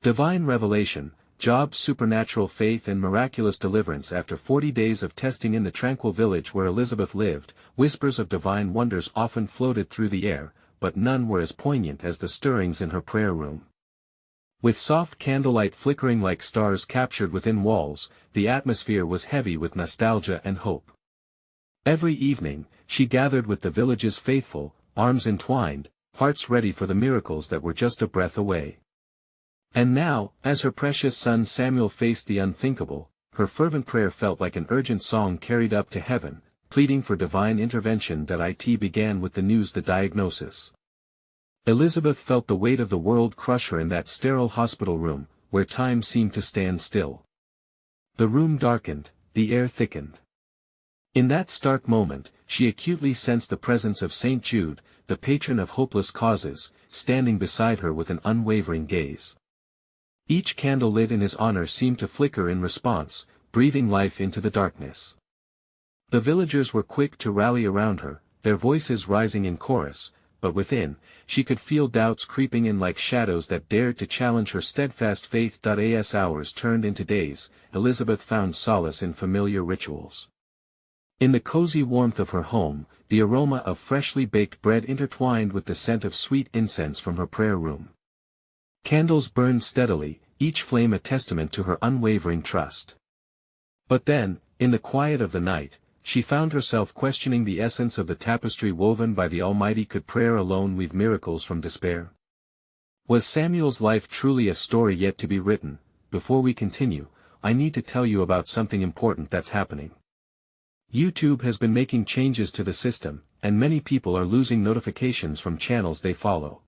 Divine revelation, Job's supernatural faith and miraculous deliverance. After 40 days of testing in the tranquil village where Elizabeth lived, whispers of divine wonders often floated through the air, but none were as poignant as the stirrings in her prayer room. With soft candlelight flickering like stars captured within walls, the atmosphere was heavy with nostalgia and hope. Every evening, she gathered with the village's faithful, arms entwined, hearts ready for the miracles that were just a breath away. And now, as her precious son Samuel faced the unthinkable, her fervent prayer felt like an urgent song carried up to heaven, pleading for divine intervention. It began with the news, the diagnosis. Elizabeth felt the weight of the world crush her in that sterile hospital room, where time seemed to stand still. The room darkened, the air thickened. In that stark moment, she acutely sensed the presence of St. Jude, the patron of hopeless causes, standing beside her with an unwavering gaze. Each candle lit in his honor seemed to flicker in response, breathing life into the darkness. The villagers were quick to rally around her, their voices rising in chorus, but within, she could feel doubts creeping in like shadows that dared to challenge her steadfast faith. As hours turned into days, Elizabeth found solace in familiar rituals. In the cozy warmth of her home, the aroma of freshly baked bread intertwined with the scent of sweet incense from her prayer room. Candles burned steadily, each flame a testament to her unwavering trust. But then, in the quiet of the night, she found herself questioning the essence of the tapestry woven by the Almighty. Could prayer alone weave miracles from despair? Was Samuel's life truly a story yet to be written? Before we continue, I need to tell you about something important that's happening. YouTube has been making changes to the system, and many people are losing notifications from channels they follow.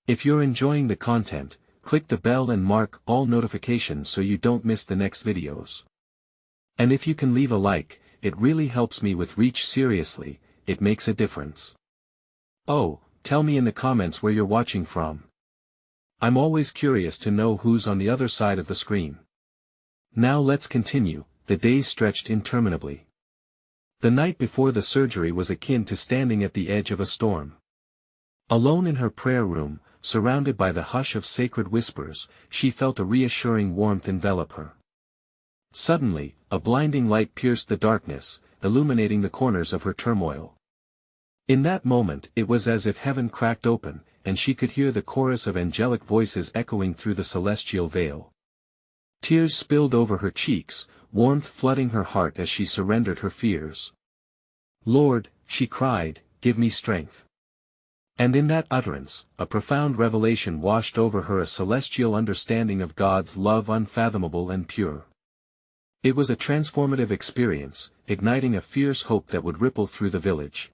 If you're enjoying the content, click the bell and mark all notifications so you don't miss the next videos. And if you can leave a like, it really helps me with reach. Seriously, it makes a difference. Oh, tell me in the comments where you're watching from. I'm always curious to know who's on the other side of the screen. Now let's continue. The days stretched interminably. The night before the surgery was akin to standing at the edge of a storm. Alone in her prayer room, surrounded by the hush of sacred whispers, she felt a reassuring warmth envelop her. Suddenly, a blinding light pierced the darkness, illuminating the corners of her turmoil. In that moment it was as if heaven cracked open, and she could hear the chorus of angelic voices echoing through the celestial veil. Tears spilled over her cheeks, warmth flooding her heart as she surrendered her fears. "Lord," she cried, "give me strength." And in that utterance, a profound revelation washed over her, a celestial understanding of God's love unfathomable and pure. It was a transformative experience, igniting a fierce hope that would ripple through the village.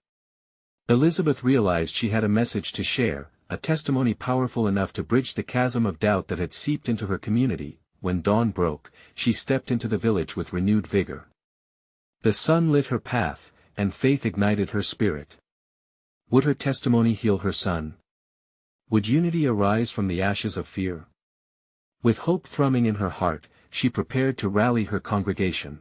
Elizabeth realized she had a message to share, a testimony powerful enough to bridge the chasm of doubt that had seeped into her community. When dawn broke, she stepped into the village with renewed vigor. The sun lit her path, and faith ignited her spirit. Would her testimony heal her son? Would unity arise from the ashes of fear? With hope thrumming in her heart, she prepared to rally her congregation.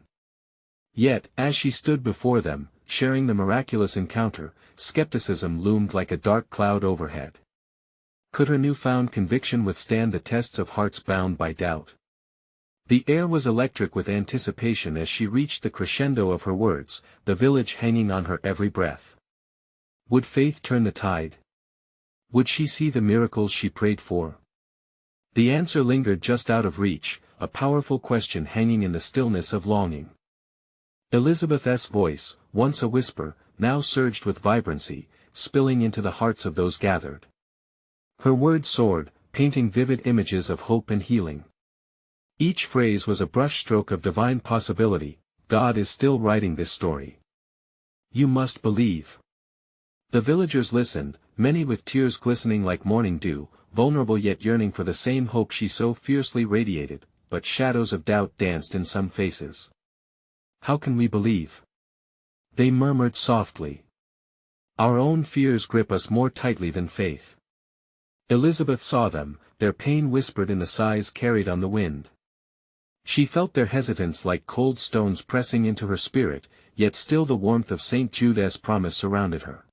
Yet, as she stood before them, sharing the miraculous encounter, skepticism loomed like a dark cloud overhead. Could her newfound conviction withstand the tests of hearts bound by doubt? The air was electric with anticipation as she reached the crescendo of her words, the village hanging on her every breath. Would faith turn the tide? Would she see the miracles she prayed for? The answer lingered just out of reach, a powerful question hanging in the stillness of longing. Elizabeth's voice, once a whisper, now surged with vibrancy, spilling into the hearts of those gathered. Her words soared, painting vivid images of hope and healing. Each phrase was a brushstroke of divine possibility. God is still writing this story. You must believe. The villagers listened, many with tears glistening like morning dew, vulnerable yet yearning for the same hope she so fiercely radiated, but shadows of doubt danced in some faces. How can we believe? They murmured softly. Our own fears grip us more tightly than faith. Elizabeth saw them, their pain whispered in the sighs carried on the wind. She felt their hesitance like cold stones pressing into her spirit, yet still the warmth of St. Jude's promise surrounded her.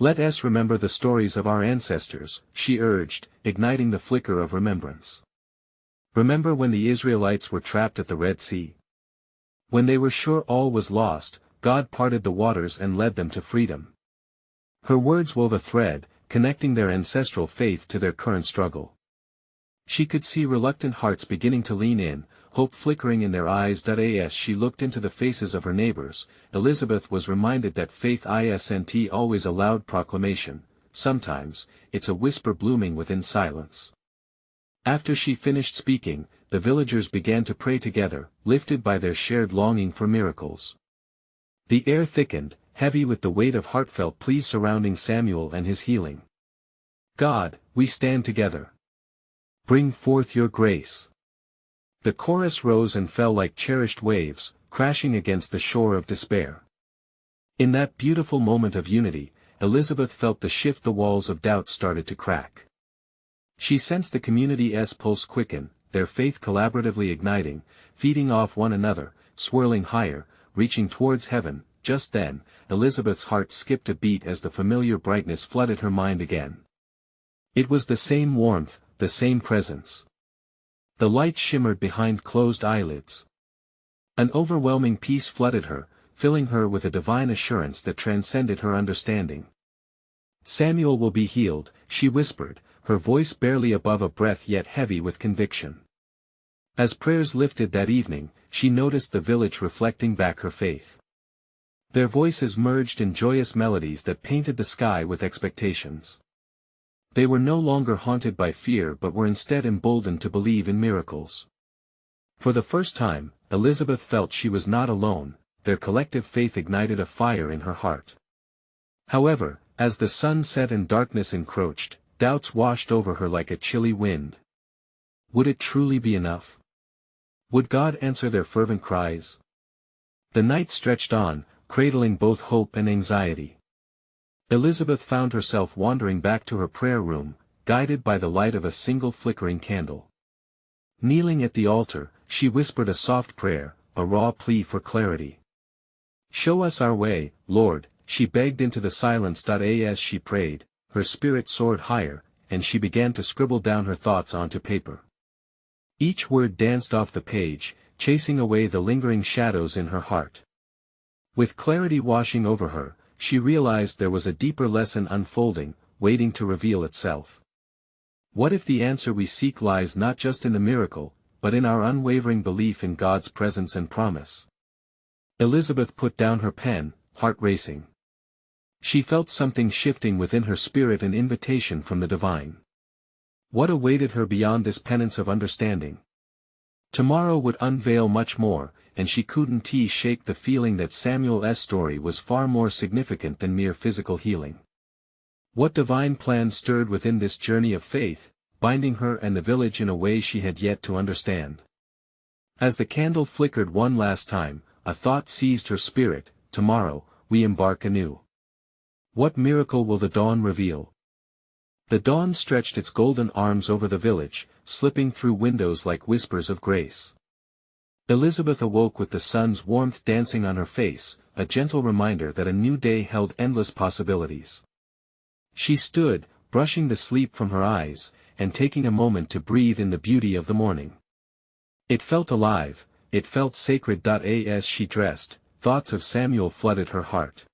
Let us remember the stories of our ancestors, she urged, igniting the flicker of remembrance. Remember when the Israelites were trapped at the Red Sea? When they were sure all was lost, God parted the waters and led them to freedom. Her words wove a thread, connecting their ancestral faith to their current struggle. She could see reluctant hearts beginning to lean in, hope flickering in their eyes. As she looked into the faces of her neighbors, Elizabeth was reminded that faith isn't always a loud proclamation, sometimes, it's a whisper blooming within silence. After she finished speaking, the villagers began to pray together, lifted by their shared longing for miracles. The air thickened, heavy with the weight of heartfelt pleas surrounding Samuel and his healing. God, we stand together. Bring forth your grace. The chorus rose and fell like cherished waves, crashing against the shore of despair. In that beautiful moment of unity, Elizabeth felt the walls of doubt started to crack. She sensed the community's pulse quicken, their faith collaboratively igniting, feeding off one another, swirling higher, reaching towards heaven. Just then, Elizabeth's heart skipped a beat as the familiar brightness flooded her mind again. It was the same warmth, the same presence. The light shimmered behind closed eyelids. An overwhelming peace flooded her, filling her with a divine assurance that transcended her understanding. Samuel will be healed, she whispered, her voice barely above a breath yet heavy with conviction. As prayers lifted that evening, she noticed the village reflecting back her faith. Their voices merged in joyous melodies that painted the sky with expectations. They were no longer haunted by fear but were instead emboldened to believe in miracles. For the first time, Elizabeth felt she was not alone, their collective faith ignited a fire in her heart. However, as the sun set and darkness encroached, doubts washed over her like a chilly wind. Would it truly be enough? Would God answer their fervent cries? The night stretched on, cradling both hope and anxiety. Elizabeth found herself wandering back to her prayer room, guided by the light of a single flickering candle. Kneeling at the altar, she whispered a soft prayer, a raw plea for clarity. Show us our way, Lord, she begged into the silence. As she prayed, her spirit soared higher, and she began to scribble down her thoughts onto paper. Each word danced off the page, chasing away the lingering shadows in her heart. With clarity washing over her, she realized there was a deeper lesson unfolding, waiting to reveal itself. What if the answer we seek lies not just in the miracle, but in our unwavering belief in God's presence and promise? Elizabeth put down her pen, heart racing. She felt something shifting within her spirit, an invitation from the divine. What awaited her beyond this penance of understanding? Tomorrow would unveil much more, and she couldn't shake the feeling that Samuel's story was far more significant than mere physical healing. What divine plan stirred within this journey of faith, binding her and the village in a way she had yet to understand? As the candle flickered one last time, a thought seized her spirit: tomorrow, we embark anew. What miracle will the dawn reveal? The dawn stretched its golden arms over the village, slipping through windows like whispers of grace. Elizabeth awoke with the sun's warmth dancing on her face, a gentle reminder that a new day held endless possibilities. She stood, brushing the sleep from her eyes, and taking a moment to breathe in the beauty of the morning. It felt alive, it felt sacred. As she dressed, thoughts of Samuel flooded her heart.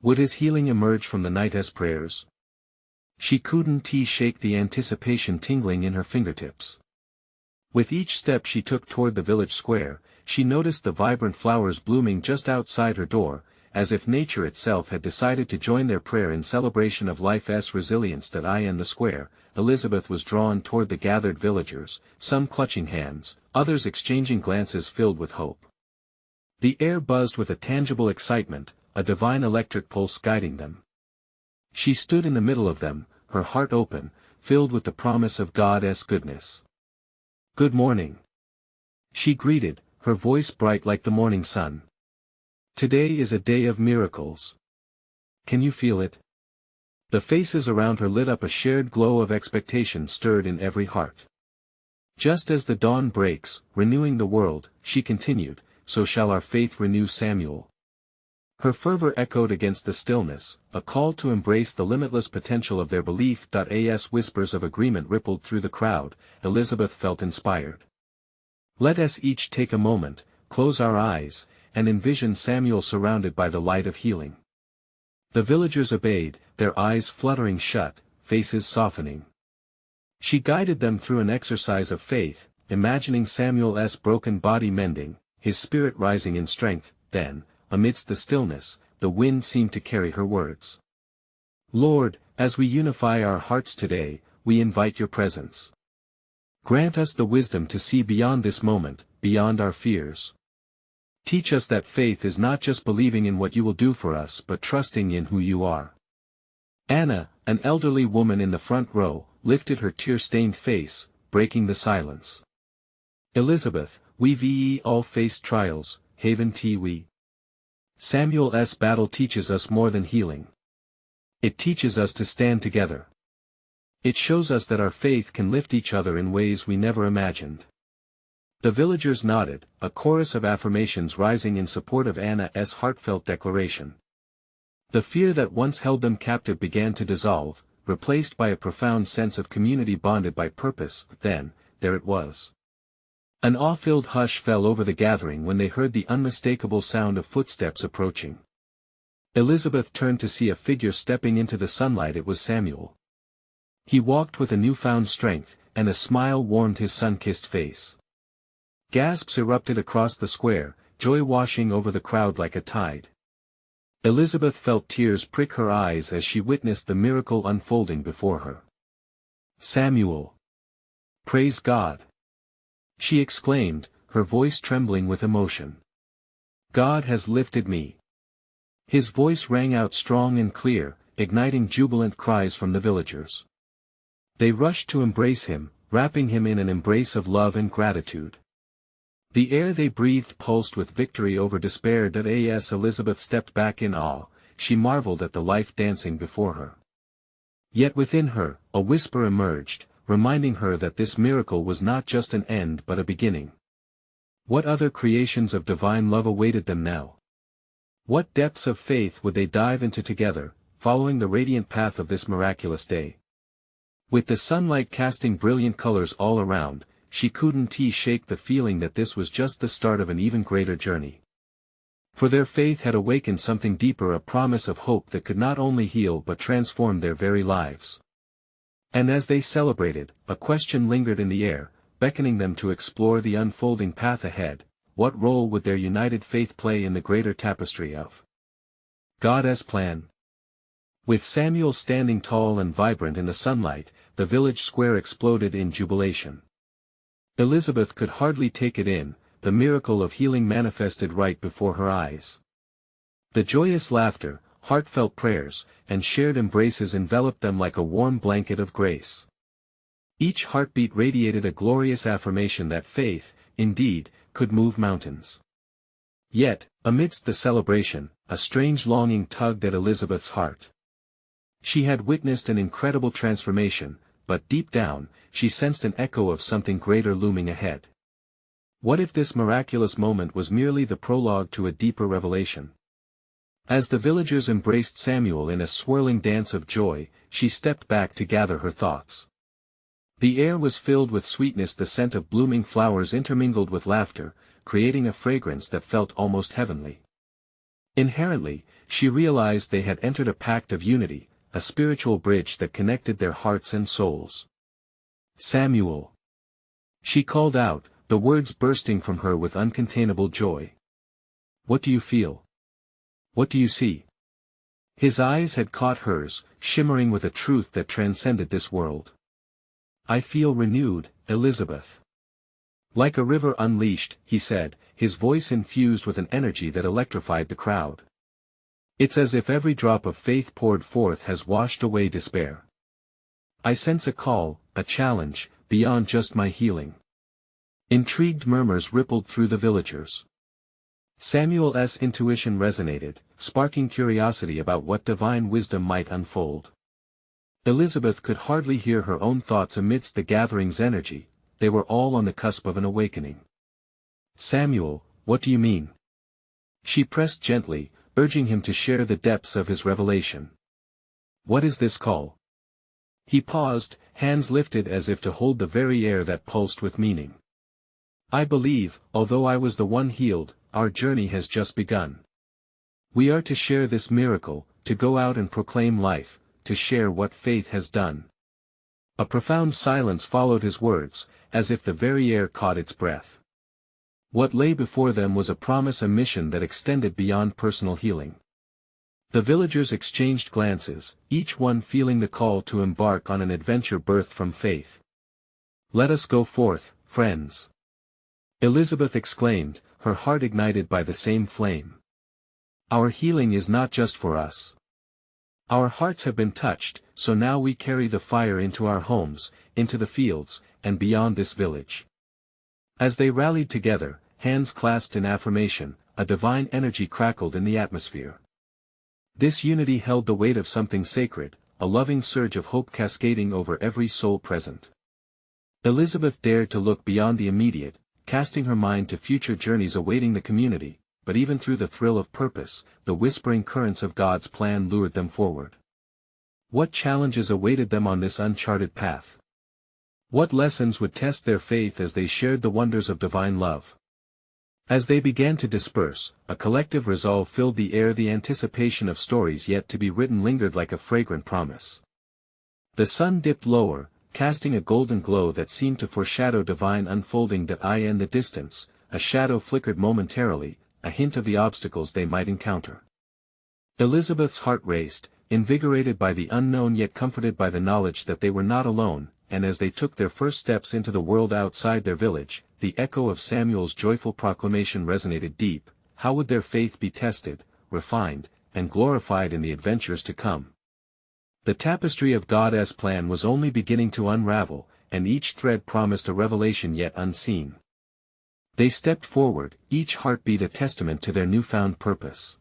Would his healing emerge from the night's prayers? She couldn't shake the anticipation tingling in her fingertips. With each step she took toward the village square, she noticed the vibrant flowers blooming just outside her door, as if nature itself had decided to join their prayer in celebration of life's resilience. In the square, Elizabeth was drawn toward the gathered villagers, some clutching hands, others exchanging glances filled with hope. The air buzzed with a tangible excitement, a divine electric pulse guiding them. She stood in the middle of them, her heart open, filled with the promise of God's goodness. "Good morning," she greeted, her voice bright like the morning sun. "Today is a day of miracles. Can you feel it?" The faces around her lit up, a shared glow of expectation stirred in every heart. "Just as the dawn breaks, renewing the world," she continued, "so shall our faith renew Samuel. Her fervor echoed against the stillness, a call to embrace the limitless potential of their belief. As whispers of agreement rippled through the crowd, Elizabeth felt inspired. Let us each take a moment, close our eyes, and envision Samuel surrounded by the light of healing. The villagers obeyed, their eyes fluttering shut, faces softening. She guided them through an exercise of faith, imagining Samuel's broken body mending, his spirit rising in strength. Then, amidst the stillness, the wind seemed to carry her words. Lord, as we unify our hearts today, we invite your presence. Grant us the wisdom to see beyond this moment, beyond our fears. Teach us that faith is not just believing in what you will do for us but trusting in who you are. Anna, an elderly woman in the front row, lifted her tear-stained face, breaking the silence. Elizabeth, we've all faced trials, haven't we? Samuel's battle teaches us more than healing. It teaches us to stand together. It shows us that our faith can lift each other in ways we never imagined. The villagers nodded, a chorus of affirmations rising in support of Anna's heartfelt declaration. The fear that once held them captive began to dissolve, replaced by a profound sense of community bonded by purpose. Then, there it was. An awe-filled hush fell over the gathering when they heard the unmistakable sound of footsteps approaching. Elizabeth turned to see a figure stepping into the sunlight. It was Samuel. He walked with a newfound strength, and a smile warmed his sun-kissed face. Gasps erupted across the square, joy washing over the crowd like a tide. Elizabeth felt tears prick her eyes as she witnessed the miracle unfolding before her. Samuel! Praise God! She exclaimed, her voice trembling with emotion. God has lifted me. His voice rang out strong and clear, igniting jubilant cries from the villagers. They rushed to embrace him, wrapping him in an embrace of love and gratitude. The air they breathed pulsed with victory over despair. As Elizabeth stepped back in awe, she marveled at the life dancing before her. Yet within her, a whisper emerged, reminding her that this miracle was not just an end but a beginning. What other creations of divine love awaited them now? What depths of faith would they dive into together, following the radiant path of this miraculous day? With the sunlight casting brilliant colors all around, she couldn't shake the feeling that this was just the start of an even greater journey. For their faith had awakened something deeper, a promise of hope that could not only heal but transform their very lives. And as they celebrated, a question lingered in the air, beckoning them to explore the unfolding path ahead. What role would their united faith play in the greater tapestry of God's plan? With Samuel standing tall and vibrant in the sunlight, the village square exploded in jubilation. Elizabeth could hardly take it in, the miracle of healing manifested right before her eyes. The joyous laughter, heartfelt prayers, and shared embraces enveloped them like a warm blanket of grace. Each heartbeat radiated a glorious affirmation that faith, indeed, could move mountains. Yet, amidst the celebration, a strange longing tugged at Elizabeth's heart. She had witnessed an incredible transformation, but deep down, she sensed an echo of something greater looming ahead. What if this miraculous moment was merely the prologue to a deeper revelation? As the villagers embraced Samuel in a swirling dance of joy, she stepped back to gather her thoughts. The air was filled with sweetness, the scent of blooming flowers intermingled with laughter, creating a fragrance that felt almost heavenly. Inherently, she realized they had entered a pact of unity, a spiritual bridge that connected their hearts and souls. Samuel! She called out, the words bursting from her with uncontainable joy. What do you feel? What do you see? His eyes had caught hers, shimmering with a truth that transcended this world. I feel renewed, Elizabeth. Like a river unleashed, he said, his voice infused with an energy that electrified the crowd. It's as if every drop of faith poured forth has washed away despair. I sense a call, a challenge, beyond just my healing. Intrigued murmurs rippled through the villagers. Samuel's intuition resonated, sparking curiosity about what divine wisdom might unfold. Elizabeth could hardly hear her own thoughts amidst the gathering's energy. They were all on the cusp of an awakening. Samuel, what do you mean? She pressed gently, urging him to share the depths of his revelation. "What is this call?" He paused, hands lifted as if to hold the very air that pulsed with meaning. "I believe, although I was the one healed, our journey has just begun. We are to share this miracle, to go out and proclaim life, to share what faith has done." A profound silence followed his words, as if the very air caught its breath. What lay before them was a promise, a mission that extended beyond personal healing. The villagers exchanged glances, each one feeling the call to embark on an adventure birthed from faith. "Let us go forth, friends," Elizabeth exclaimed, her heart ignited by the same flame. "Our healing is not just for us. Our hearts have been touched, so now we carry the fire into our homes, into the fields, and beyond this village." As they rallied together, hands clasped in affirmation, a divine energy crackled in the atmosphere. This unity held the weight of something sacred, a loving surge of hope cascading over every soul present. Elizabeth dared to look beyond the immediate, casting her mind to future journeys awaiting the community, but even through the thrill of purpose, the whispering currents of God's plan lured them forward. What challenges awaited them on this uncharted path? What lessons would test their faith as they shared the wonders of divine love? As they began to disperse, a collective resolve filled the air. The anticipation of stories yet to be written lingered like a fragrant promise. The sun dipped lower, casting a golden glow that seemed to foreshadow divine unfolding. In the distance, a shadow flickered momentarily, a hint of the obstacles they might encounter. Elizabeth's heart raced, invigorated by the unknown yet comforted by the knowledge that they were not alone, and as they took their first steps into the world outside their village, the echo of Samuel's joyful proclamation resonated deep. How would their faith be tested, refined, and glorified in the adventures to come? The tapestry of God's plan was only beginning to unravel, and each thread promised a revelation yet unseen. They stepped forward, each heartbeat a testament to their newfound purpose.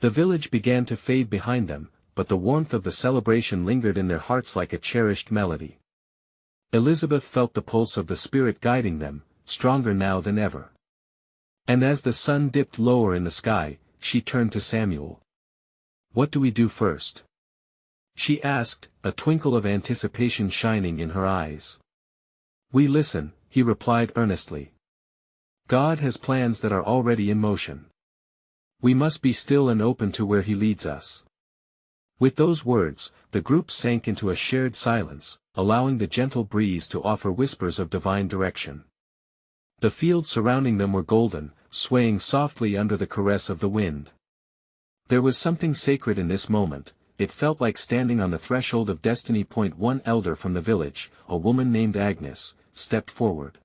The village began to fade behind them, but the warmth of the celebration lingered in their hearts like a cherished melody. Elizabeth felt the pulse of the Spirit guiding them, stronger now than ever. And as the sun dipped lower in the sky, she turned to Samuel. "What do we do first?" she asked, a twinkle of anticipation shining in her eyes. "We listen," he replied earnestly. "God has plans that are already in motion. We must be still and open to where He leads us." With those words, the group sank into a shared silence, allowing the gentle breeze to offer whispers of divine direction. The fields surrounding them were golden, swaying softly under the caress of the wind. There was something sacred in this moment. It felt like standing on the threshold of destiny. One elder from the village, a woman named Agnes, stepped forward.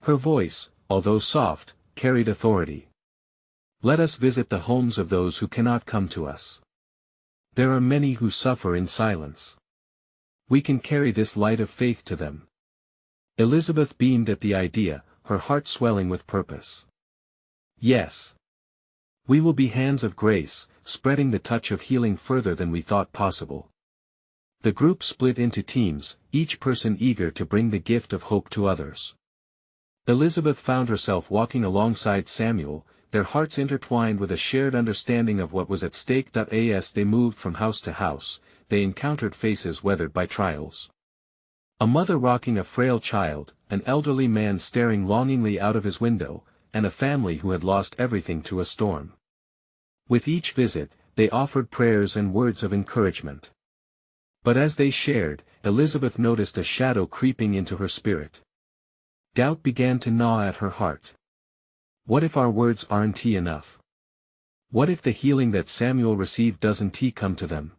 Her voice, although soft, carried authority. "Let us visit the homes of those who cannot come to us. There are many who suffer in silence. We can carry this light of faith to them." Elizabeth beamed at the idea, her heart swelling with purpose. "Yes. We will be hands of grace, spreading the touch of healing further than we thought possible." The group split into teams, each person eager to bring the gift of hope to others. Elizabeth found herself walking alongside Samuel, their hearts intertwined with a shared understanding of what was at stake. As they moved from house to house, they encountered faces weathered by trials. A mother rocking a frail child, an elderly man staring longingly out of his window, and a family who had lost everything to a storm. With each visit, they offered prayers and words of encouragement. But as they shared, Elizabeth noticed a shadow creeping into her spirit. Doubt began to gnaw at her heart. What if our words aren't enough? What if the healing that Samuel received doesn't come to them?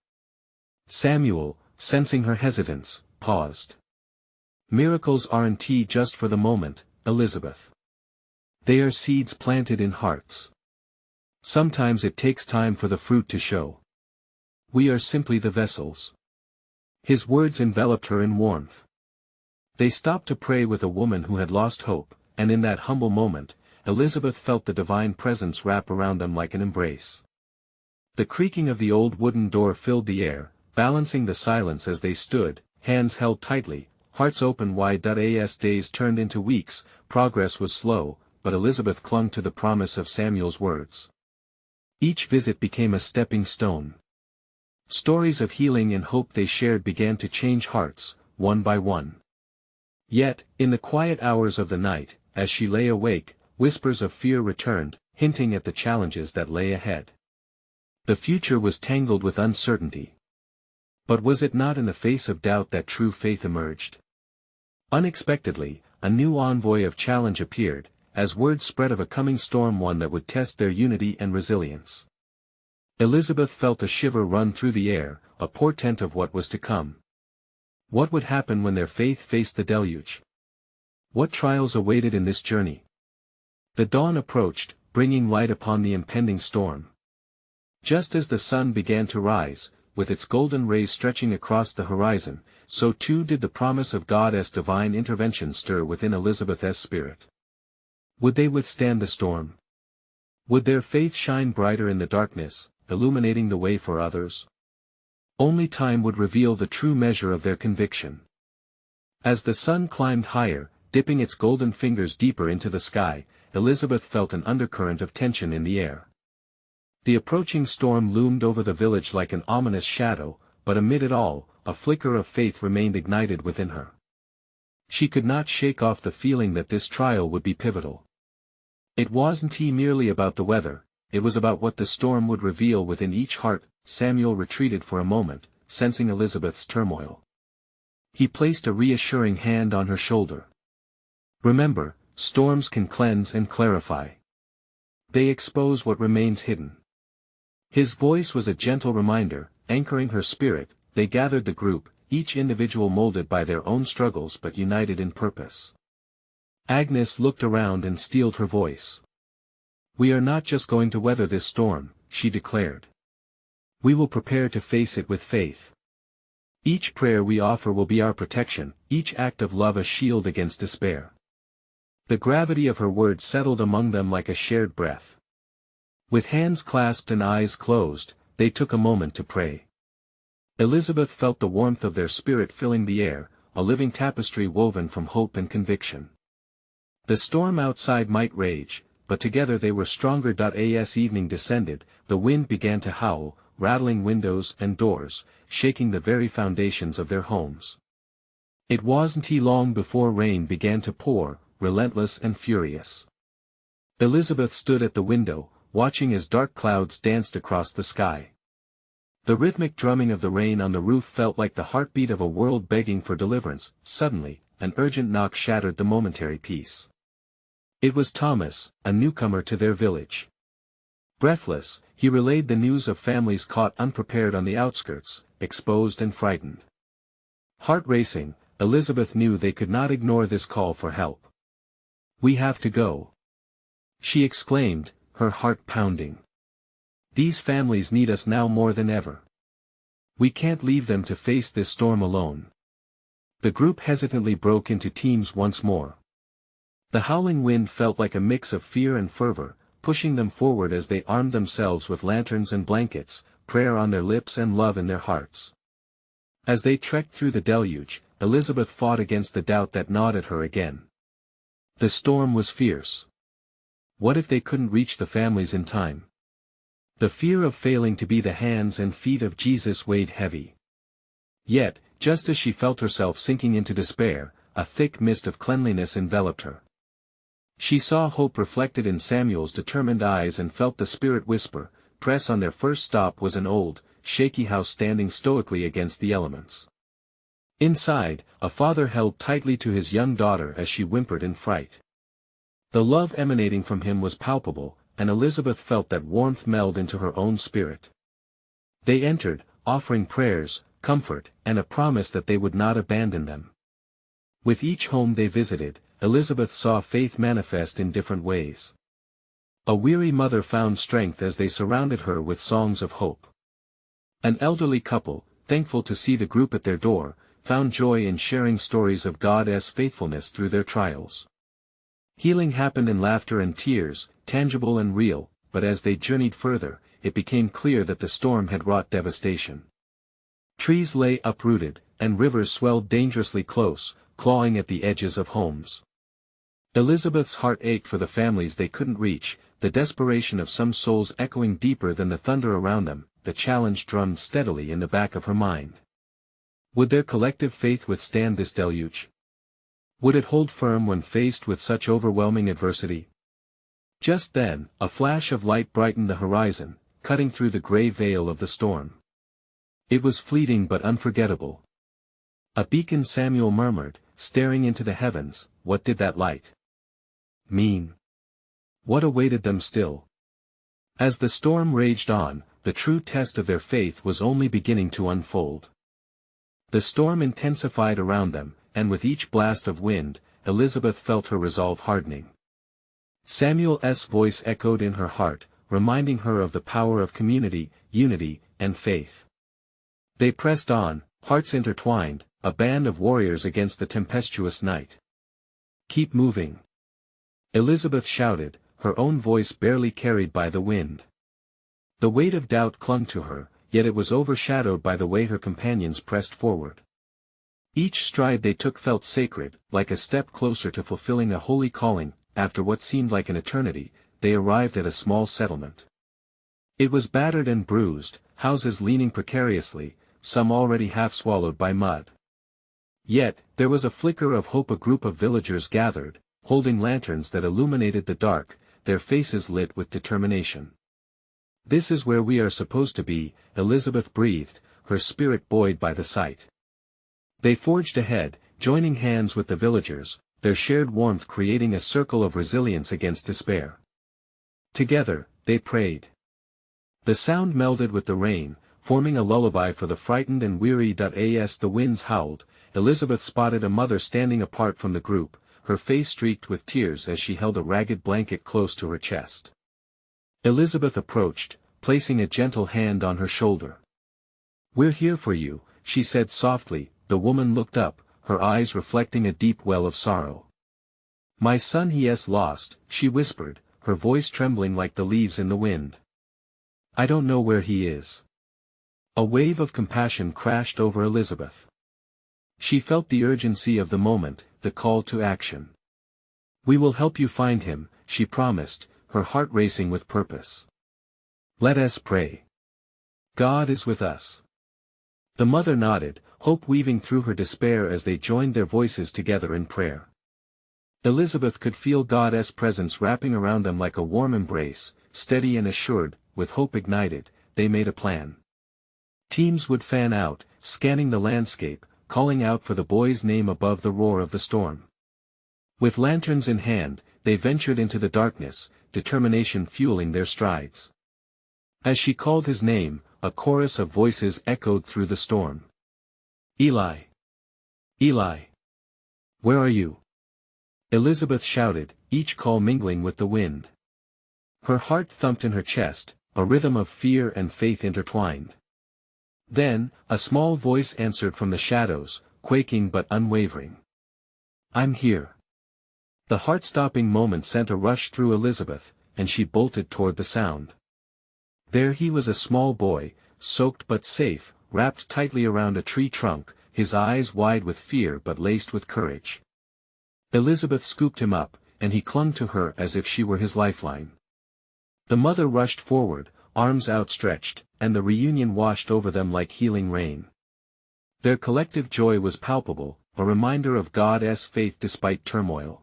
Samuel, sensing her hesitance, paused. "Miracles aren't just for the moment, Elizabeth. They are seeds planted in hearts. Sometimes it takes time for the fruit to show. We are simply the vessels." His words enveloped her in warmth. They stopped to pray with a woman who had lost hope, and in that humble moment, Elizabeth felt the divine presence wrap around them like an embrace. The creaking of the old wooden door filled the air, balancing the silence as they stood, hands held tightly, hearts open wide. As days turned into weeks, progress was slow, but Elizabeth clung to the promise of Samuel's words. Each visit became a stepping stone. Stories of healing and hope they shared began to change hearts, one by one. Yet, in the quiet hours of the night, as she lay awake, whispers of fear returned, hinting at the challenges that lay ahead. The future was tangled with uncertainty. But was it not in the face of doubt that true faith emerged? Unexpectedly, a new envoy of challenge appeared, as word spread of a coming storm, one that would test their unity and resilience. Elizabeth felt a shiver run through the air, a portent of what was to come. What would happen when their faith faced the deluge? What trials awaited in this journey? The dawn approached, bringing light upon the impending storm. Just as the sun began to rise, with its golden rays stretching across the horizon, so too did the promise of God's divine intervention stir within Elizabeth's spirit. Would they withstand the storm? Would their faith shine brighter in the darkness, illuminating the way for others? Only time would reveal the true measure of their conviction. As the sun climbed higher, dipping its golden fingers deeper into the sky, Elizabeth felt an undercurrent of tension in the air. The approaching storm loomed over the village like an ominous shadow, but amid it all, a flicker of faith remained ignited within her. She could not shake off the feeling that this trial would be pivotal. It wasn't merely about the weather, it was about what the storm would reveal within each heart. Samuel retreated for a moment, sensing Elizabeth's turmoil. He placed a reassuring hand on her shoulder. Remember, storms can cleanse and clarify. They expose what remains hidden. His voice was a gentle reminder, anchoring her spirit. They gathered the group, each individual molded by their own struggles but united in purpose. Agnes looked around and steeled her voice. "We are not just going to weather this storm," she declared. "We will prepare to face it with faith. Each prayer we offer will be our protection, each act of love a shield against despair." The gravity of her words settled among them like a shared breath. With hands clasped and eyes closed, they took a moment to pray. Elizabeth felt the warmth of their spirit filling the air, a living tapestry woven from hope and conviction. The storm outside might rage, but together they were stronger. As evening descended, the wind began to howl, rattling windows and doors, shaking the very foundations of their homes. It wasn't long before rain began to pour, relentless and furious. Elizabeth stood at the window, watching as dark clouds danced across the sky. The rhythmic drumming of the rain on the roof felt like the heartbeat of a world begging for deliverance. Suddenly, an urgent knock shattered the momentary peace. It was Thomas, a newcomer to their village. Breathless, he relayed the news of families caught unprepared on the outskirts, exposed and frightened. Heart racing, Elizabeth knew they could not ignore this call for help. "We have to go," she exclaimed, her heart pounding. "These families need us now more than ever. We can't leave them to face this storm alone." The group hesitantly broke into teams once more. The howling wind felt like a mix of fear and fervor, pushing them forward as they armed themselves with lanterns and blankets, prayer on their lips and love in their hearts. As they trekked through the deluge, Elizabeth fought against the doubt that gnawed at her again. The storm was fierce. What if they couldn't reach the families in time? The fear of failing to be the hands and feet of Jesus weighed heavy. Yet, just as she felt herself sinking into despair, a thick mist of cleanliness enveloped her. She saw hope reflected in Samuel's determined eyes and felt the Spirit whisper, "Press on." Their first stop was an old, shaky house standing stoically against the elements. Inside, a father held tightly to his young daughter as she whimpered in fright. The love emanating from him was palpable, and Elizabeth felt that warmth meld into her own spirit. They entered, offering prayers, comfort, and a promise that they would not abandon them. With each home they visited, Elizabeth saw faith manifest in different ways. A weary mother found strength as they surrounded her with songs of hope. An elderly couple, thankful to see the group at their door, found joy in sharing stories of God's faithfulness through their trials. Healing happened in laughter and tears, tangible and real, but as they journeyed further, it became clear that the storm had wrought devastation. Trees lay uprooted, and rivers swelled dangerously close, clawing at the edges of homes. Elizabeth's heart ached for the families they couldn't reach, the desperation of some souls echoing deeper than the thunder around them, the challenge drummed steadily in the back of her mind. Would their collective faith withstand this deluge? Would it hold firm when faced with such overwhelming adversity? Just then, a flash of light brightened the horizon, cutting through the gray veil of the storm. It was fleeting but unforgettable. A beacon, Samuel murmured, staring into the heavens. What did that light mean? What awaited them still? As the storm raged on, the true test of their faith was only beginning to unfold. The storm intensified around them, and with each blast of wind, Elizabeth felt her resolve hardening. Samuel's voice echoed in her heart, reminding her of the power of community, unity, and faith. They pressed on, hearts intertwined, a band of warriors against the tempestuous night. "Keep moving," Elizabeth shouted, her own voice barely carried by the wind. The weight of doubt clung to her, yet it was overshadowed by the way her companions pressed forward. Each stride they took felt sacred, like a step closer to fulfilling a holy calling. After what seemed like an eternity, they arrived at a small settlement. It was battered and bruised, houses leaning precariously, some already half swallowed by mud. Yet, there was a flicker of hope. A group of villagers gathered, holding lanterns that illuminated the dark, their faces lit with determination. "This is where we are supposed to be," Elizabeth breathed, her spirit buoyed by the sight. They forged ahead, joining hands with the villagers, their shared warmth creating a circle of resilience against despair. Together, they prayed. The sound melded with the rain, forming a lullaby for the frightened and weary. As the winds howled, Elizabeth spotted a mother standing apart from the group, her face streaked with tears as she held a ragged blanket close to her chest. Elizabeth approached, placing a gentle hand on her shoulder. "We're here for you," she said softly. The woman looked up, her eyes reflecting a deep well of sorrow. "My son he is lost," she whispered, her voice trembling like the leaves in the wind. "I don't know where he is." A wave of compassion crashed over Elizabeth. She felt the urgency of the moment, the call to action. "We will help you find him," she promised, her heart racing with purpose. "Let us pray. God is with us." The mother nodded, hope weaving through her despair as they joined their voices together in prayer. Elizabeth could feel God's presence wrapping around them like a warm embrace. Steady and assured, with hope ignited, they made a plan. Teams would fan out, scanning the landscape, calling out for the boy's name above the roar of the storm. With lanterns in hand, they ventured into the darkness, determination fueling their strides. As she called his name, a chorus of voices echoed through the storm. "Eli! Eli! Where are you?" Elizabeth shouted, each call mingling with the wind. Her heart thumped in her chest, a rhythm of fear and faith intertwined. Then, a small voice answered from the shadows, quaking but unwavering. "I'm here." The heart-stopping moment sent a rush through Elizabeth, and she bolted toward the sound. There he was, a small boy, soaked but safe, wrapped tightly around a tree trunk, his eyes wide with fear but laced with courage. Elizabeth scooped him up, and he clung to her as if she were his lifeline. The mother rushed forward, arms outstretched, and the reunion washed over them like healing rain. Their collective joy was palpable, a reminder of God's faith despite turmoil.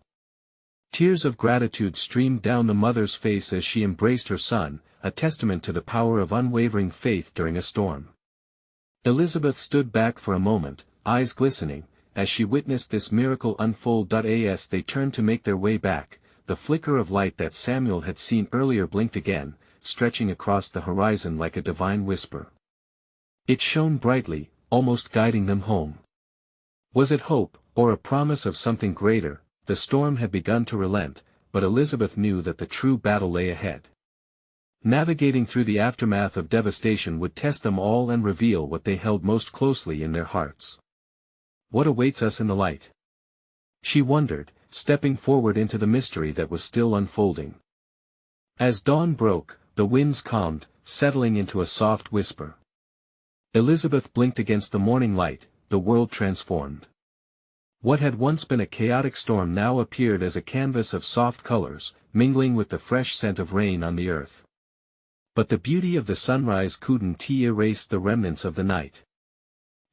Tears of gratitude streamed down the mother's face as she embraced her son, a testament to the power of unwavering faith during a storm. Elizabeth stood back for a moment, eyes glistening, as she witnessed this miracle unfold. As they turned to make their way back, the flicker of light that Samuel had seen earlier blinked again, stretching across the horizon like a divine whisper. It shone brightly, almost guiding them home. Was it hope, or a promise of something greater? The storm had begun to relent, but Elizabeth knew that the true battle lay ahead. Navigating through the aftermath of devastation would test them all and reveal what they held most closely in their hearts. What awaits us in the light? She wondered, stepping forward into the mystery that was still unfolding. As dawn broke, the winds calmed, settling into a soft whisper. Elizabeth blinked against the morning light, the world transformed. What had once been a chaotic storm now appeared as a canvas of soft colors, mingling with the fresh scent of rain on the earth. But the beauty of the sunrise couldn't erase the remnants of the night.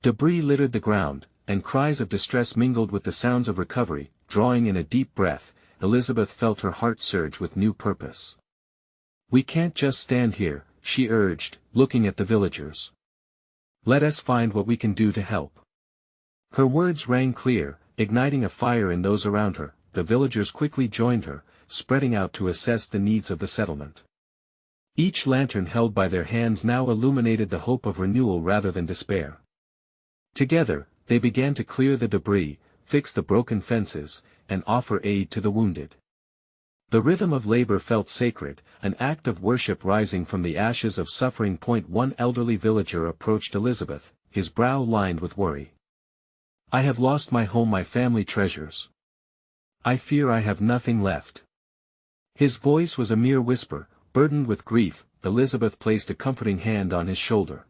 Debris littered the ground, and cries of distress mingled with the sounds of recovery. Drawing in a deep breath, Elizabeth felt her heart surge with new purpose. "We can't just stand here," she urged, looking at the villagers. "Let us find what we can do to help." Her words rang clear, igniting a fire in those around her. The villagers quickly joined her, spreading out to assess the needs of the settlement. Each lantern held by their hands now illuminated the hope of renewal rather than despair. Together, they began to clear the debris, fix the broken fences, and offer aid to the wounded. The rhythm of labor felt sacred, an act of worship rising from the ashes of suffering. One elderly villager approached Elizabeth, his brow lined with worry. "I have lost my home, my family treasures. I fear I have nothing left." His voice was a mere whisper, burdened with grief. Elizabeth placed a comforting hand on his shoulder.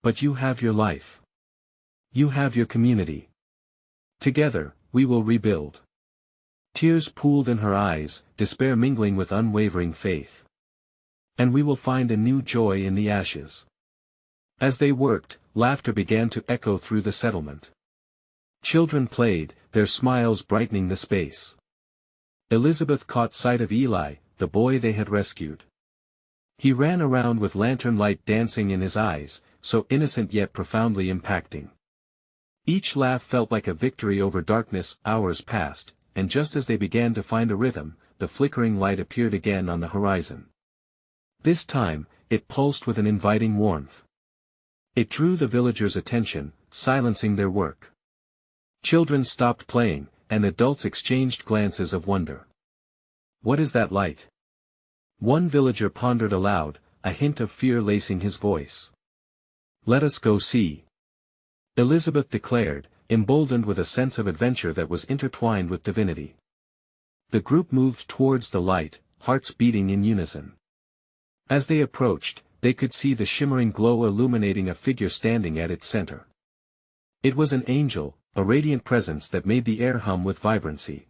"But you have your life. You have your community. Together, we will rebuild." Tears pooled in her eyes, despair mingling with unwavering faith. "And we will find a new joy in the ashes." As they worked, laughter began to echo through the settlement. Children played, their smiles brightening the space. Elizabeth caught sight of Eli, the boy they had rescued. He ran around with lantern light dancing in his eyes, so innocent yet profoundly impacting. Each laugh felt like a victory over darkness. Hours passed, and just as they began to find a rhythm, the flickering light appeared again on the horizon. This time, it pulsed with an inviting warmth. It drew the villagers' attention, silencing their work. Children stopped playing, and adults exchanged glances of wonder. "What is that light?" One villager pondered aloud, a hint of fear lacing his voice. "Let us go see," Elizabeth declared, emboldened with a sense of adventure that was intertwined with divinity. The group moved towards the light, hearts beating in unison. As they approached, they could see the shimmering glow illuminating a figure standing at its center. It was an angel, a radiant presence that made the air hum with vibrancy.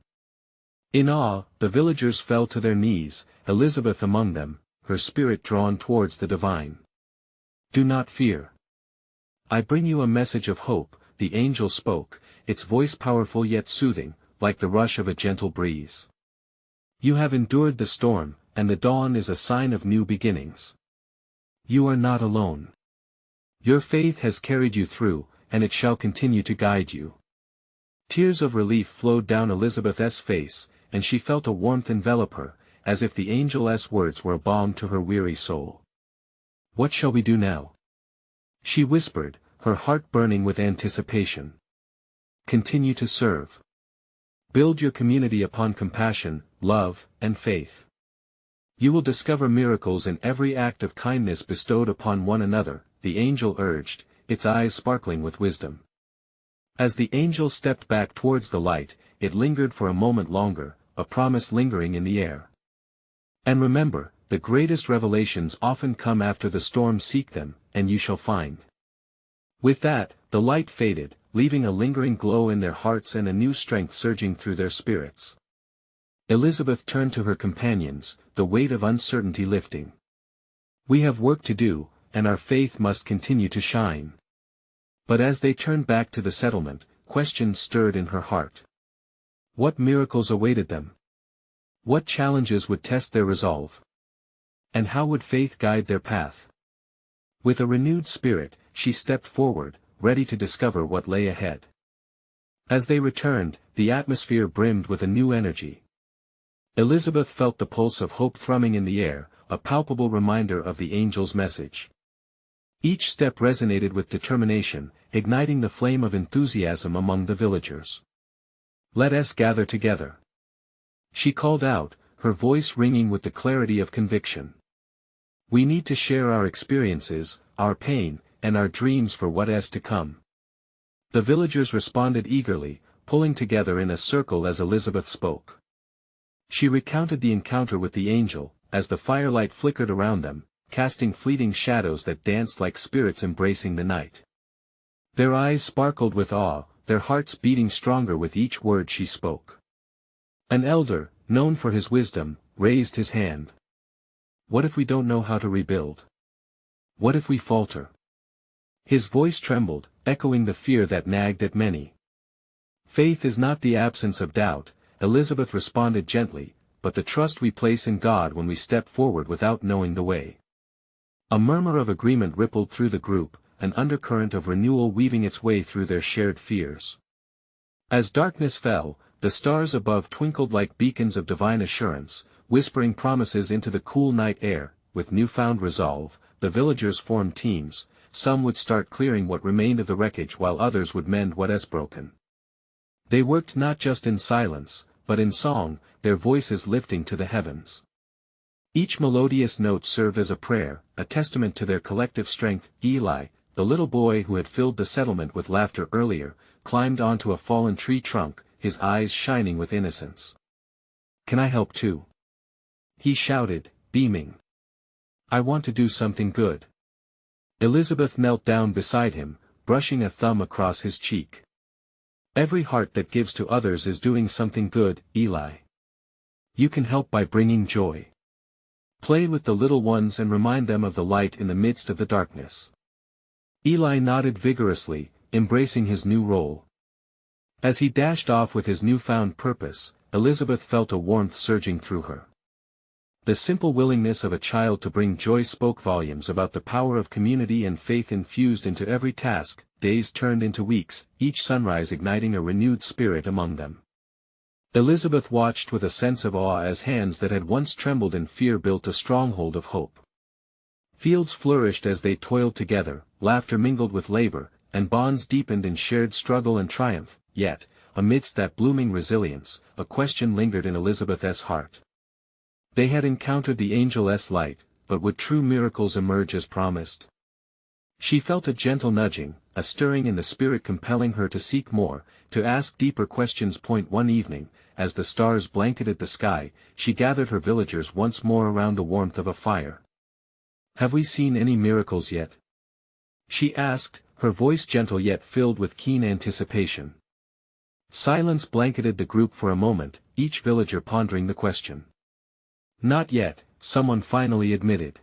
In awe, the villagers fell to their knees, Elizabeth among them, her spirit drawn towards the divine. "Do not fear. I bring you a message of hope," the angel spoke, its voice powerful yet soothing, like the rush of a gentle breeze. "You have endured the storm, and the dawn is a sign of new beginnings. You are not alone. Your faith has carried you through, and it shall continue to guide you." Tears of relief flowed down Elizabeth's face, and she felt a warmth envelop her, as if the angel's words were a balm to her weary soul. "What shall we do now?" she whispered, her heart burning with anticipation. "Continue to serve. Build your community upon compassion, love, and faith. You will discover miracles in every act of kindness bestowed upon one another," the angel urged, its eyes sparkling with wisdom. As the angel stepped back towards the light, it lingered for a moment longer, a promise lingering in the air. "And remember, the greatest revelations often come after the storm. Seek them, and you shall find." With that, the light faded, leaving a lingering glow in their hearts and a new strength surging through their spirits. Elizabeth turned to her companions, the weight of uncertainty lifting. "We have work to do, and our faith must continue to shine." But as they turned back to the settlement, questions stirred in her heart. What miracles awaited them? What challenges would test their resolve? And how would faith guide their path? With a renewed spirit, she stepped forward, ready to discover what lay ahead. As they returned, the atmosphere brimmed with a new energy. Elizabeth felt the pulse of hope thrumming in the air, a palpable reminder of the angel's message. Each step resonated with determination, igniting the flame of enthusiasm among the villagers. "Let us gather together," she called out, her voice ringing with the clarity of conviction. "We need to share our experiences, our pain, and our dreams for what is to come." The villagers responded eagerly, pulling together in a circle as Elizabeth spoke. She recounted the encounter with the angel, as the firelight flickered around them, casting fleeting shadows that danced like spirits embracing the night. Their eyes sparkled with awe, their hearts beating stronger with each word she spoke. An elder, known for his wisdom, raised his hand. What if we don't know how to rebuild? What if we falter? His voice trembled, echoing the fear that nagged at many. Faith is not the absence of doubt, Elizabeth responded gently, but the trust we place in God when we step forward without knowing the way. A murmur of agreement rippled through the group, an undercurrent of renewal weaving its way through their shared fears. As darkness fell, the stars above twinkled like beacons of divine assurance, whispering promises into the cool night air. With newfound resolve, the villagers formed teams. Some would start clearing what remained of the wreckage while others would mend what was broken. They worked not just in silence, but in song, their voices lifting to the heavens. Each melodious note served as a prayer, a testament to their collective strength. Eli, the little boy who had filled the settlement with laughter earlier, climbed onto a fallen tree trunk, his eyes shining with innocence. "Can I help too?" he shouted, beaming. "I want to do something good." Elizabeth knelt down beside him, brushing a thumb across his cheek. "Every heart that gives to others is doing something good, Eli. You can help by bringing joy. Play with the little ones and remind them of the light in the midst of the darkness." Eli nodded vigorously, embracing his new role. As he dashed off with his newfound purpose, Elizabeth felt a warmth surging through her. The simple willingness of a child to bring joy spoke volumes about the power of community and faith infused into every task. Days turned into weeks, each sunrise igniting a renewed spirit among them. Elizabeth watched with a sense of awe as hands that had once trembled in fear built a stronghold of hope. Fields flourished as they toiled together, laughter mingled with labor, and bonds deepened in shared struggle and triumph. Yet, amidst that blooming resilience, a question lingered in Elizabeth's heart. They had encountered the angel's light, but would true miracles emerge as promised? She felt a gentle nudging, a stirring in the spirit compelling her to seek more, to ask deeper questions. One evening, as the stars blanketed the sky, she gathered her villagers once more around the warmth of a fire. "Have we seen any miracles yet?" she asked, her voice gentle yet filled with keen anticipation. Silence blanketed the group for a moment, each villager pondering the question. "Not yet," someone finally admitted.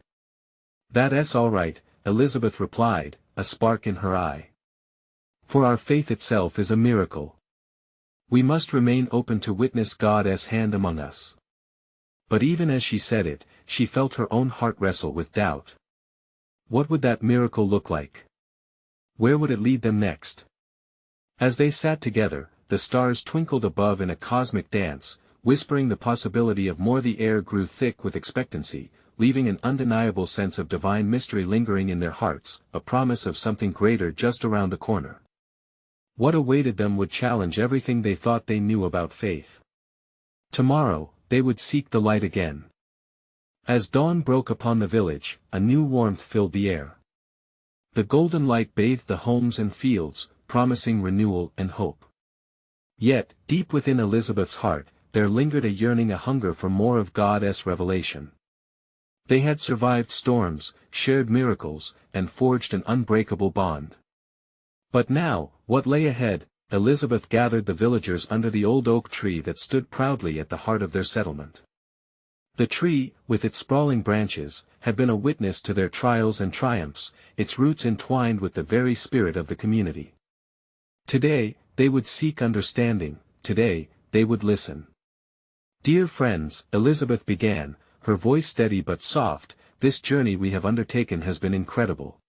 "That's all right," Elizabeth replied, a spark in her eye. "For our faith itself is a miracle. We must remain open to witness God's hand among us." But even as she said it, she felt her own heart wrestle with doubt. What would that miracle look like? Where would it lead them next? As they sat together, the stars twinkled above in a cosmic dance, whispering the possibility of more. The air grew thick with expectancy, leaving an undeniable sense of divine mystery lingering in their hearts, a promise of something greater just around the corner. What awaited them would challenge everything they thought they knew about faith. Tomorrow, they would seek the light again. As dawn broke upon the village, a new warmth filled the air. The golden light bathed the homes and fields, promising renewal and hope. Yet, deep within Elizabeth's heart, there lingered a yearning, a hunger for more of God's revelation. They had survived storms, shared miracles, and forged an unbreakable bond. But now, what lay ahead? Elizabeth gathered the villagers under the old oak tree that stood proudly at the heart of their settlement. The tree, with its sprawling branches, had been a witness to their trials and triumphs, its roots entwined with the very spirit of the community. Today, they would seek understanding, today, they would listen. "Dear friends," Elizabeth began, her voice steady but soft, "this journey we have undertaken has been incredible.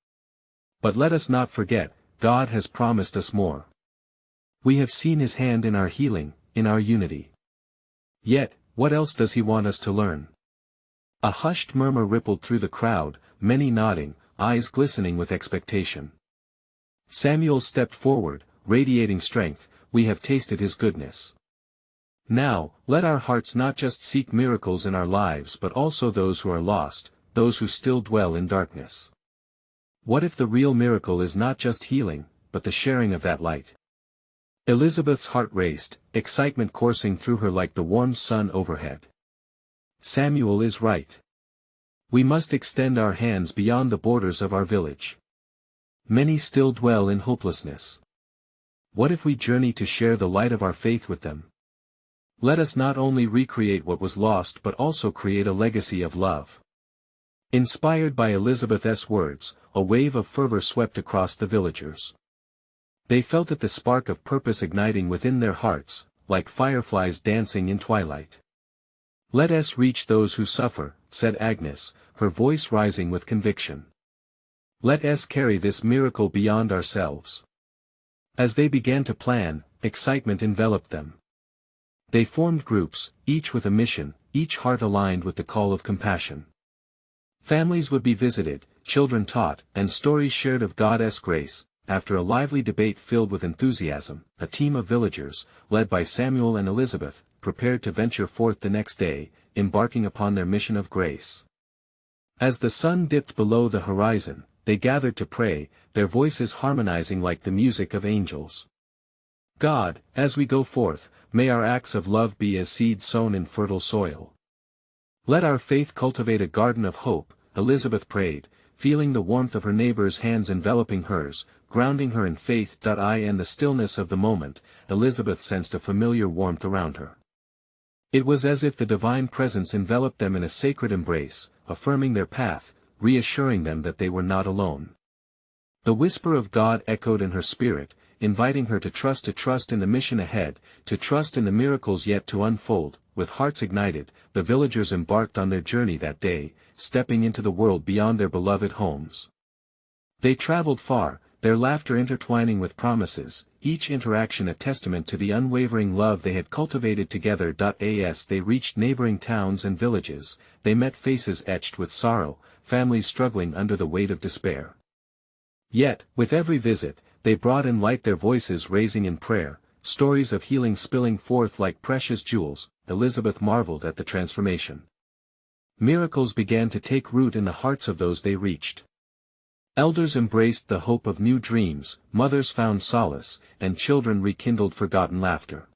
But let us not forget, God has promised us more. We have seen His hand in our healing, in our unity. Yet, what else does He want us to learn?" A hushed murmur rippled through the crowd, many nodding, eyes glistening with expectation. Samuel stepped forward, radiating strength. "We have tasted His goodness. Now, let our hearts not just seek miracles in our lives but also those who are lost, those who still dwell in darkness. What if the real miracle is not just healing, but the sharing of that light?" Elizabeth's heart raced, excitement coursing through her like the warm sun overhead. Samuel is right. We must extend our hands beyond the borders of our village. Many still dwell in hopelessness. What if we journey to share the light of our faith with them? Let us not only recreate what was lost but also create a legacy of love. Inspired by Elizabeth's words, a wave of fervor swept across the villagers. They felt it, the spark of purpose igniting within their hearts, like fireflies dancing in twilight. "Let us reach those who suffer," said Agnes, her voice rising with conviction. "Let us carry this miracle beyond ourselves." As they began to plan, excitement enveloped them. They formed groups, each with a mission, each heart aligned with the call of compassion. Families would be visited, children taught, and stories shared of God's grace. After a lively debate filled with enthusiasm, a team of villagers, led by Samuel and Elizabeth, prepared to venture forth the next day, embarking upon their mission of grace. As the sun dipped below the horizon, they gathered to pray, their voices harmonizing like the music of angels. "God, as we go forth, may our acts of love be as seed sown in fertile soil. Let our faith cultivate a garden of hope," Elizabeth prayed, feeling the warmth of her neighbor's hands enveloping hers, grounding her in faith. In the stillness of the moment, Elizabeth sensed a familiar warmth around her. It was as if the divine presence enveloped them in a sacred embrace, affirming their path, reassuring them that they were not alone. The whisper of God echoed in her spirit, inviting her to trust in the mission ahead, to trust in the miracles yet to unfold. With hearts ignited, the villagers embarked on their journey that day, stepping into the world beyond their beloved homes. They traveled far, their laughter intertwining with promises, each interaction a testament to the unwavering love they had cultivated together. As they reached neighboring towns and villages, they met faces etched with sorrow, families struggling under the weight of despair. Yet, with every visit, they brought in light, their voices raising in prayer, stories of healing spilling forth like precious jewels. Elizabeth marveled at the transformation. Miracles began to take root in the hearts of those they reached. Elders embraced the hope of new dreams, mothers found solace, and children rekindled forgotten laughter.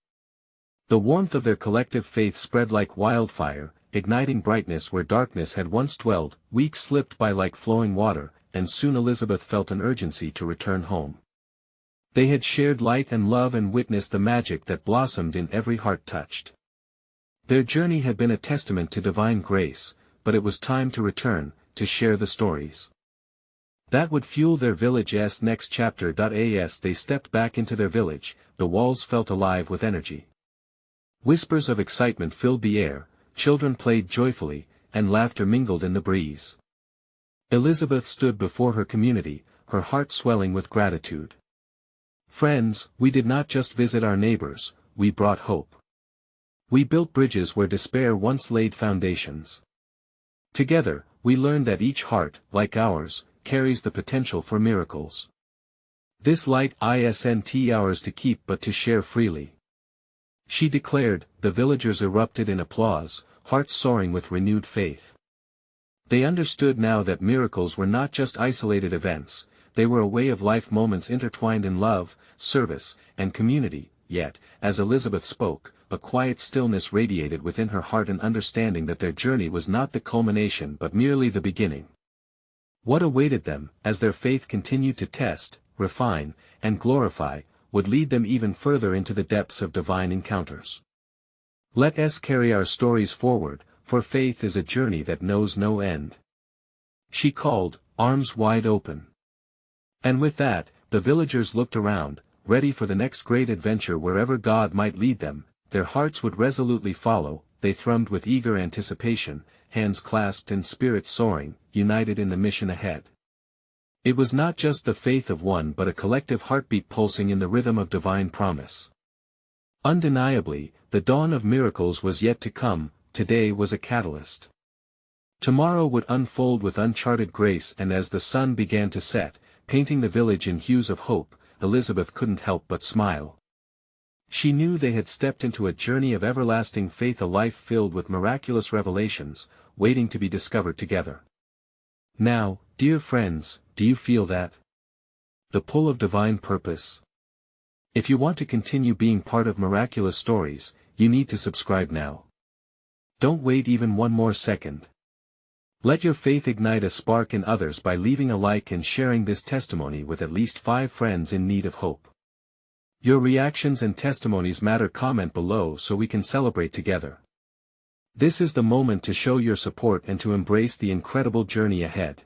The warmth of their collective faith spread like wildfire, igniting brightness where darkness had once dwelled. Weeks slipped by like flowing water, and soon Elizabeth felt an urgency to return home. They had shared light and love and witnessed the magic that blossomed in every heart touched. Their journey had been a testament to divine grace, but it was time to return, to share the stories that would fuel their village's next chapter. As they stepped back into their village, the walls felt alive with energy. Whispers of excitement filled the air, children played joyfully, and laughter mingled in the breeze. Elizabeth stood before her community, her heart swelling with gratitude. "Friends, we did not just visit our neighbors, we brought hope. We built bridges where despair once laid foundations. Together, we learned that each heart, like ours, carries the potential for miracles. This light isn't ours to keep but to share freely," she declared. The villagers erupted in applause, hearts soaring with renewed faith. They understood now that miracles were not just isolated events, they were a way of life, moments intertwined in love, service, and community. Yet, as Elizabeth spoke, a quiet stillness radiated within her heart, an understanding that their journey was not the culmination but merely the beginning. What awaited them, as their faith continued to test, refine, and glorify, would lead them even further into the depths of divine encounters. Let us carry our stories forward, for faith is a journey that knows no end, she called, arms wide open. And with that, the villagers looked around, ready for the next great adventure wherever God might lead them. Their hearts would resolutely follow. They thrummed with eager anticipation, hands clasped and spirits soaring, united in the mission ahead. It was not just the faith of one but a collective heartbeat pulsing in the rhythm of divine promise. Undeniably, the dawn of miracles was yet to come. Today was a catalyst. Tomorrow would unfold with uncharted grace. And as the sun began to set, painting the village in hues of hope, Elizabeth couldn't help but smile. She knew they had stepped into a journey of everlasting faith, a life filled with miraculous revelations, waiting to be discovered together. Now, dear friends, do you feel that? The pull of divine purpose? If you want to continue being part of Miraculous Stories, you need to subscribe now. Don't wait even one more second. Let your faith ignite a spark in others by leaving a like and sharing this testimony with at least 5 friends in need of hope. Your reactions and testimonies matter. Comment below so we can celebrate together. This is the moment to show your support and to embrace the incredible journey ahead.